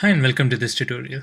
Hi and welcome to this tutorial.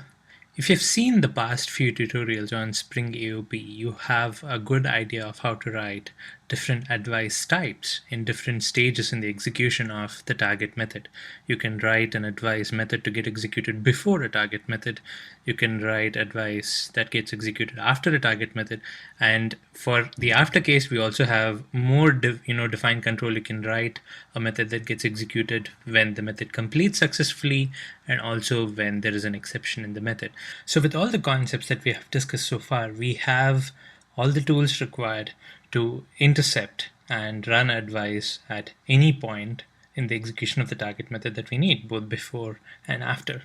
If you've seen the past few tutorials on Spring AOP, you have a good idea of how to write different advice types in different stages in the execution of the target method. You can write an advice method to get executed before a target method. You can write advice that gets executed after a target method. And for the after case, we also have more defined control. You can write a method that gets executed when the method completes successfully and also when there is an exception in the method. So with all the concepts that we have discussed so far, we have all the tools required to intercept and run advice at any point in the execution of the target method that we need, both before and after.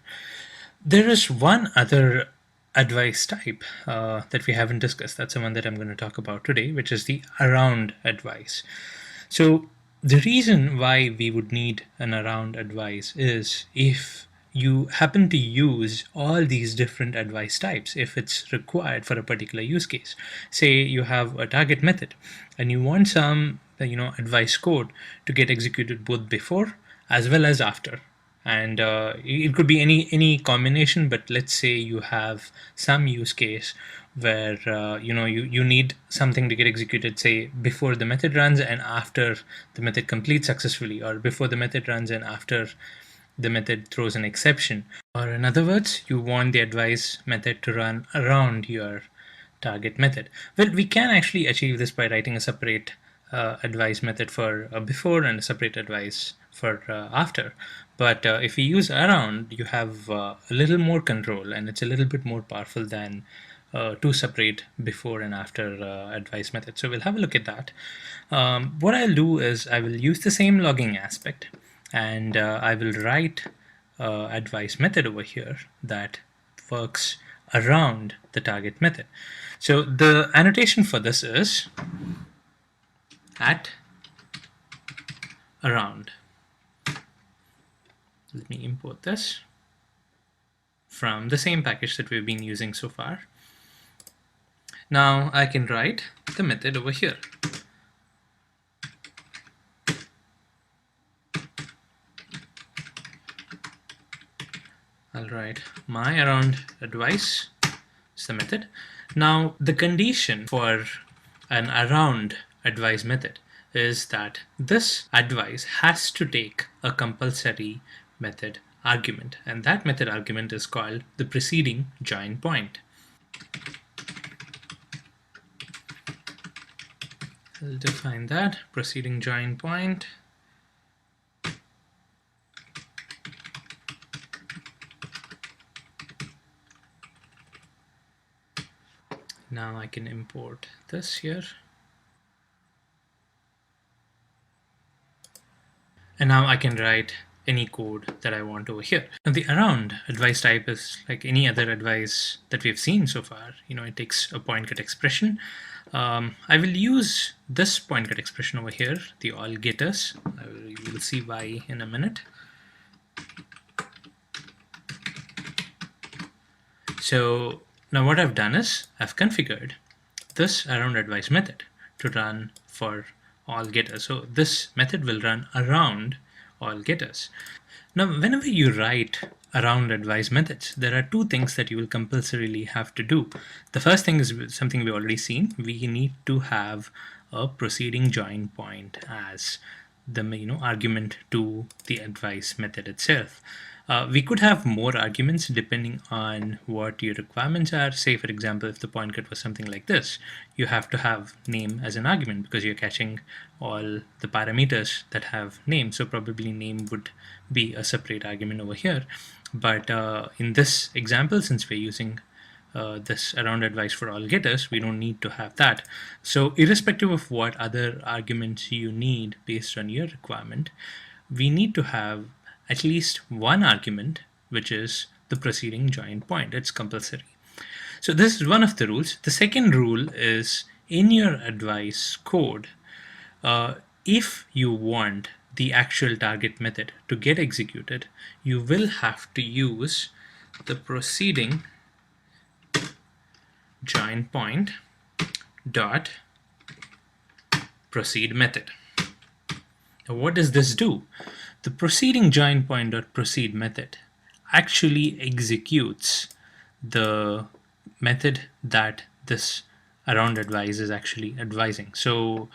There is one other advice type that we haven't discussed. That's the one that I'm going to talk about today, which is the around advice. So the reason why we would need an around advice is if you happen to use all these different advice types if it's required for a particular use case. Say you have a target method and you want some advice code to get executed both before as well as after, and it could be any combination, but let's say you have some use case where you need something to get executed, say before the method runs and after the method completes successfully, or before the method runs and after the method throws an exception. Or in other words, you want the advice method to run around your target method. Well, we can actually achieve this by writing a separate advice method for before and a separate advice for after. But if we use around, you have a little more control and it's a little bit more powerful than two separate before and after advice methods. So we'll have a look at that. What I'll do is I will use the same logging aspect, and I will write advice method over here that works around the target method. So the annotation for this is at around. Let me import this from the same package that we've been using so far. Now I can write the method over here. I'll write my around advice is the method. Now the condition for an around advice method is that this advice has to take a compulsory method argument, and that method argument is called the preceding join point. I'll define that preceding join point. Now I can import this here. And now I can write any code that I want over here. Now the around advice type is like any other advice that we've seen so far. It takes a point get expression. I will use this point get expression over here, the all getters. You will see why in a minute. So now what I've done is I've configured this around advice method to run for all getters. So this method will run around all getters. Now whenever you write around advice methods, there are two things that you will compulsorily have to do. The first thing is something we've already seen. We need to have a preceding join point as the argument to the advice method itself. We could have more arguments depending on what your requirements are. Say, for example, if the point get was something like this, you have to have name as an argument because you're catching all the parameters that have name. So probably name would be a separate argument over here. But in this example, since we're using this around advice for all getters, we don't need to have that. So irrespective of what other arguments you need based on your requirement, we need to have at least one argument, which is the preceding join point. It's compulsory. So this is one of the rules. The second rule is in your advice code, if you want the actual target method to get executed, you will have to use the preceding join point dot proceed method. Now what does this do? The preceding join point dot proceed method actually executes the method that this around advise is actually advising. So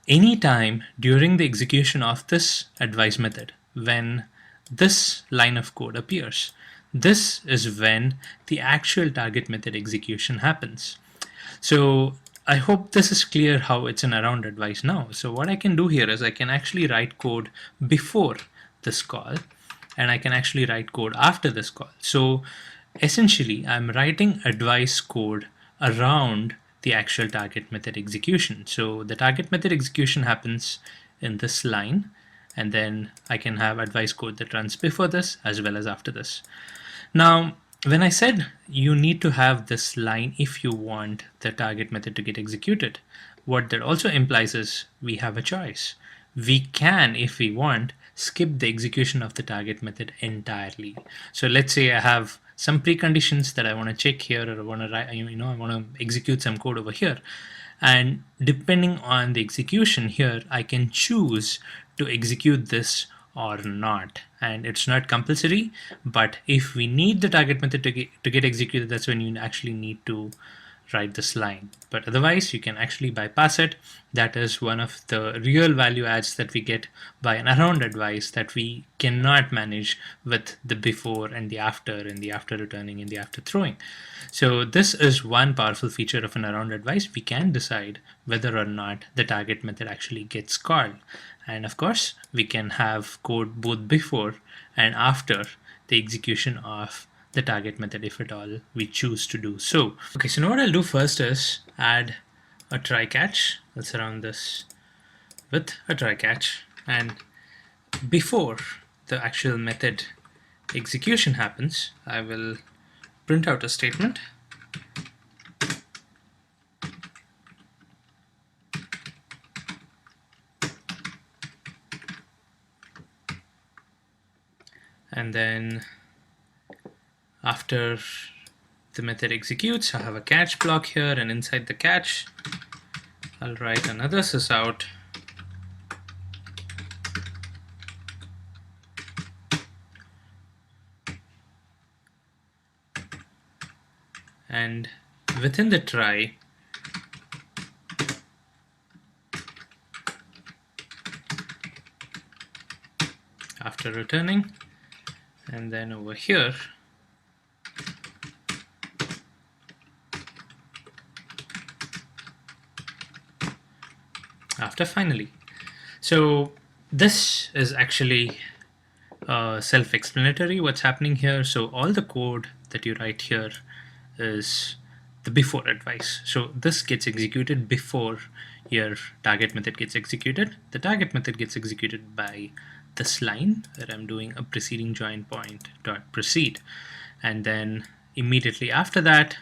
anytime during the execution of this advise method, when this line of code appears, this is when the actual target method execution happens. So I hope this is clear how it's an around advice now. So what I can do here is I can actually write code before this call, and I can actually write code after this call. So essentially I'm writing advice code around the actual target method execution. So the target method execution happens in this line, and then I can have advice code that runs before this as well as after this. Now, when I said you need to have this line if you want the target method to get executed, what that also implies is we have a choice. We can, if we want, skip the execution of the target method entirely. So let's say I have some preconditions that I want to check here, or I want to write, I want to execute some code over here. And depending on the execution here, I can choose to execute this or not, and it's not compulsory, but if we need the target method to get executed, that's when you actually need to write this line. But otherwise you can actually bypass it. That is one of the real value adds that we get by an around advice that we cannot manage with the before and the after returning and the after throwing. So this is one powerful feature of an around advice. We can decide whether or not the target method actually gets called. And of course, we can have code both before and after the execution of the target method if at all we choose to do so. Okay, so now what I'll do first is add a try catch. I'll surround this with a try catch, and before the actual method execution happens, I will print out a statement. And then after the method executes, I have a catch block here, and inside the catch, I'll write another sysout and within the try, after returning, and then over here after finally. So this is actually self-explanatory what's happening here. So all the code that you write here is the before advice. So this gets executed before your target method gets executed. The target method gets executed by this line where I'm doing a preceding join point dot proceed, and then immediately after that,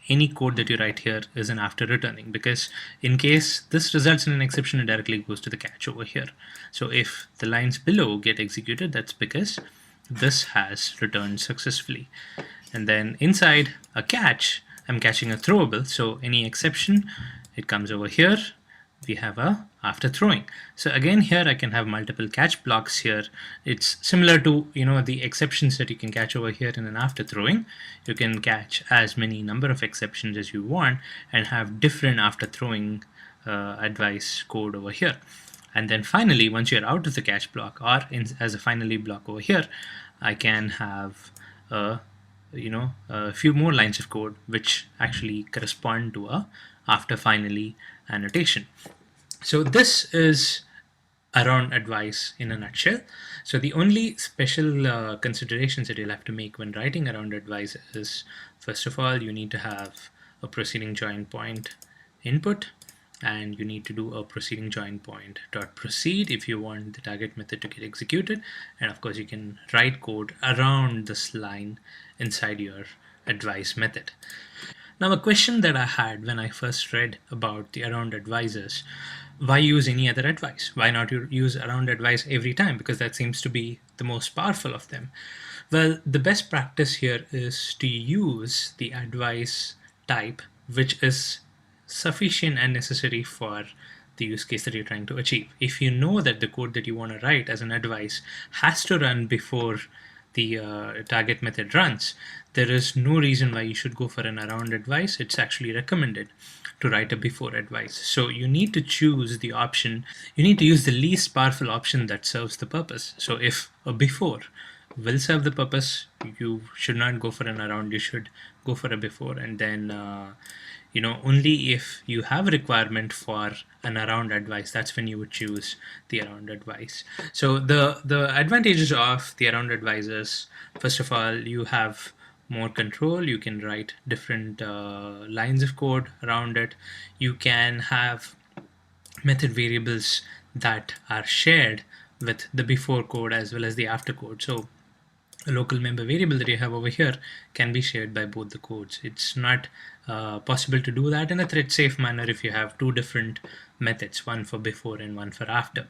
any code that you write here is an after returning, because in case this results in an exception, it directly goes to the catch over here. So if the lines below get executed, that's because this has returned successfully. And then inside a catch, I'm catching a throwable, so any exception, it comes over here. We have a after throwing. So again, here I can have multiple catch blocks here. It's similar to the exceptions that you can catch over here in an after throwing. You can catch as many number of exceptions as you want and have different after throwing advice code over here. And then finally, once you're out of the catch block, or as a finally block over here, I can have a few more lines of code which actually correspond to a after finally annotation. So this is around advice in a nutshell. So the only special considerations that you'll have to make when writing around advice is, first of all, you need to have a preceding join point input, and you need to do a preceding join point dot proceed if you want the target method to get executed. And of course, you can write code around this line inside your advice method. Now, a question that I had when I first read about the around advice is, why use any other advice? Why not use around advice every time? Because that seems to be the most powerful of them. Well, the best practice here is to use the advice type which is sufficient and necessary for the use case that you're trying to achieve. If you know that the code that you want to write as an advice has to run before the target method runs, there is no reason why you should go for an around advice. It's actually recommended to write a before advice. So you need to choose the option, you need to use the least powerful option that serves the purpose. So if a before will serve the purpose, you should not go for an around, you should go for a before. And then only if you have a requirement for an around advice, that's when you would choose the around advice. So the advantages of the around advisors, first of all, you have more control. You can write different lines of code around it. You can have method variables that are shared with the before code as well as the after code. So a local member variable that you have over here can be shared by both the codes. It's not possible to do that in a thread safe manner if you have two different methods, one for before and one for after.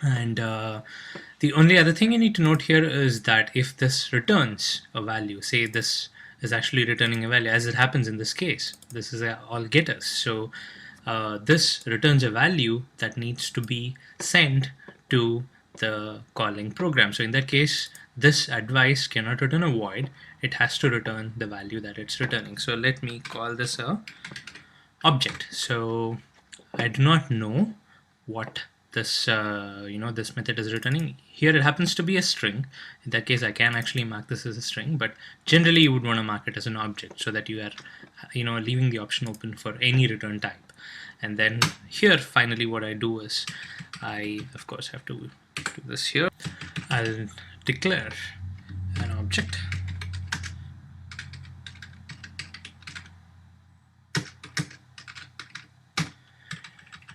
And the only other thing you need to note here is that if this returns a value, say this is actually returning a value, as it happens in this case, this is all getters. So this returns a value that needs to be sent to the calling program. So in that case, this advice cannot return a void. It has to return the value that it's returning. So let me call this a object. So I do not know what this this method is returning. Here it happens to be a string. In that case, I can actually mark this as a string, but generally you would want to mark it as an object so that you are leaving the option open for any return type. And then here finally what I do is I of course have to do this here. I'll declare an object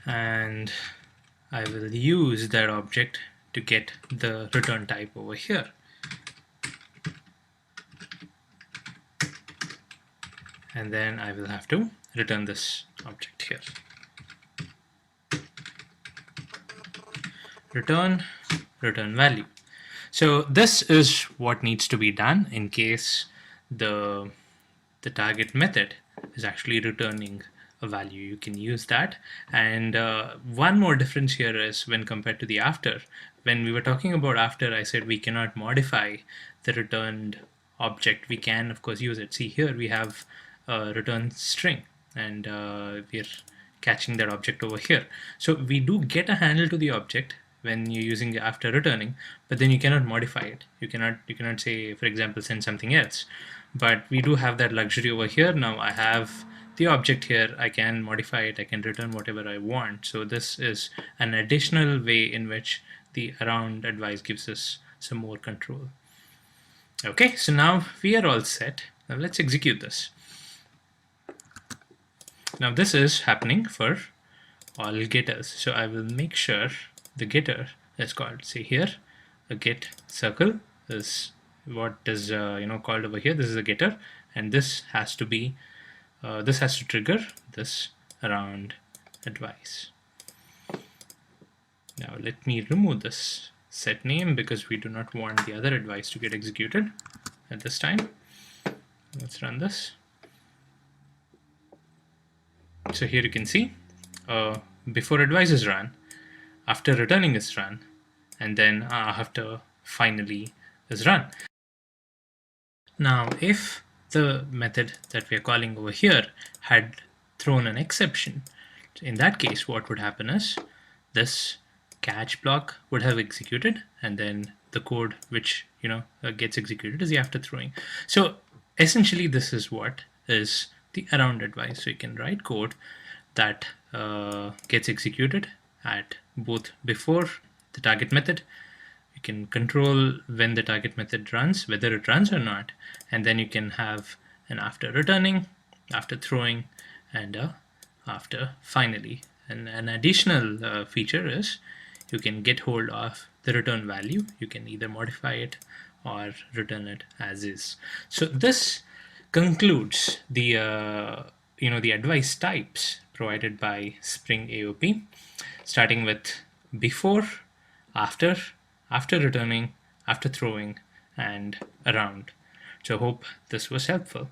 and I will use that object to get the return type over here. And then I will have to return this object here. Return value. So this is what needs to be done in case the target method is actually returning a value. You can use that. And one more difference here is when compared to the after. When we were talking about after, I said we cannot modify the returned object. We can of course use it. See here we have a return string and we're catching that object over here. So we do get a handle to the object when you're using the after returning, but then you cannot modify it. You cannot say, for example, send something else. But we do have that luxury over here. Now I have the object here, I can modify it, I can return whatever I want. So this is an additional way in which the around advice gives us some more control. Okay, so now we are all set. Now let's execute this. Now this is happening for all getters. So I will make sure the getter is called, say here, a get circle is what is called over here. This is a getter, and this has to be this has to trigger this around advice. Now let me remove this set name because we do not want the other advice to get executed at this time. Let's run this. So here you can see before advice is run, after returning is run, and then after finally is run. Now if the method that we are calling over here had thrown an exception, in that case what would happen is this catch block would have executed, and then the code which gets executed is the after throwing. So essentially this is what is the around advice. So you can write code that gets executed at both before the target method. You can control when the target method runs, whether it runs or not, and then you can have an after returning, after throwing, and after finally. And an additional feature is you can get hold of the return value. You can either modify it or return it as is. So this concludes the the advice types provided by Spring AOP, starting with before, after returning, after throwing, and around. So hope this was helpful.